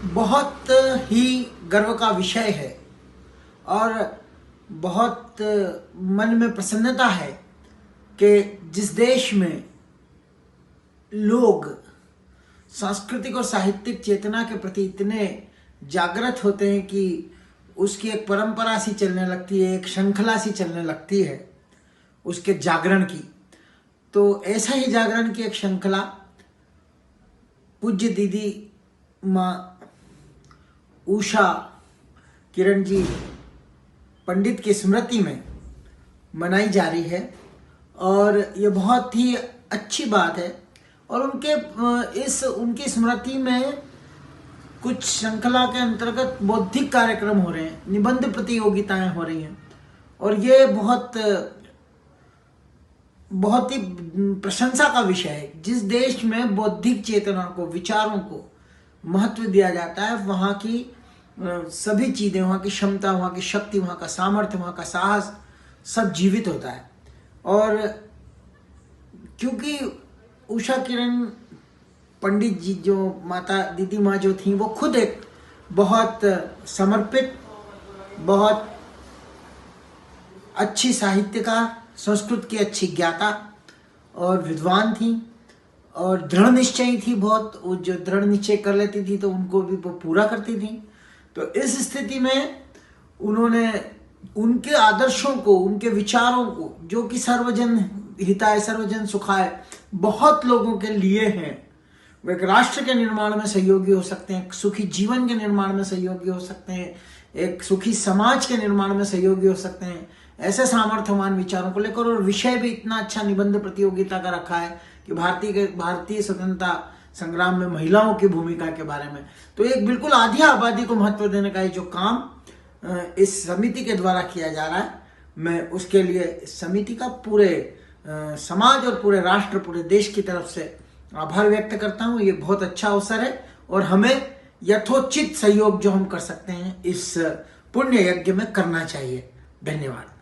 बहुत ही गर्व का विषय है और बहुत मन में प्रसन्नता है कि जिस देश में लोग सांस्कृतिक और साहित्यिक चेतना के प्रति इतने जागृत होते हैं कि उसकी एक परंपरा सी चलने लगती है, एक श्रृंखला सी चलने लगती है उसके जागरण की। तो ऐसा ही जागरण की एक श्रृंखला पूज्य दीदी माँ उषा किरण जी पंडित की स्मृति में मनाई जा रही है और ये बहुत ही अच्छी बात है। और उनकी स्मृति में कुछ श्रृंखला के अंतर्गत बौद्धिक कार्यक्रम हो रहे हैं, निबंध प्रतियोगिताएं हो रही हैं और ये बहुत ही प्रशंसा का विषय है। जिस देश में बौद्धिक चेतना को, विचारों को महत्व दिया जाता है, वहाँ की सभी चीजें, वहाँ की क्षमता, वहाँ की शक्ति, वहाँ का सामर्थ्य, वहाँ का साहस सब जीवित होता है। और क्योंकि उषा किरण पंडित जी जो माता दीदी माँ जो थी, वो खुद एक बहुत समर्पित, बहुत अच्छी साहित्यकार, संस्कृत की अच्छी ज्ञाता और विद्वान थी और दृढ़ निश्चयी थी बहुत। वो जो दृढ़ निश्चय कर लेती थी तो उनको भी वो पूरा करती थी। तो इस स्थिति में उन्होंने उनके आदर्शों को, उनके विचारों को, जो कि सर्वजन हिताय सर्वजन सुखाय बहुत लोगों के लिए हैं, वो एक राष्ट्र के निर्माण में सहयोगी हो सकते हैं, एक सुखी जीवन के निर्माण में सहयोगी हो सकते हैं, एक सुखी समाज के निर्माण में सहयोगी हो सकते हैं, ऐसे सामर्थ्यवान विचारों को लेकर। और विषय भी इतना अच्छा निबंध प्रतियोगिता का रखा है कि भारतीय स्वतंत्रता संग्राम में महिलाओं की भूमिका के बारे में। तो एक बिल्कुल आधी आबादी को महत्व देने का ये जो काम इस समिति के द्वारा किया जा रहा है, मैं उसके लिए इस समिति का पूरे समाज और पूरे राष्ट्र, पूरे देश की तरफ से आभार व्यक्त करता हूँ। ये बहुत अच्छा अवसर है और हमें यथोचित सहयोग जो हम कर सकते हैं इस पुण्य यज्ञ में करना चाहिए। धन्यवाद।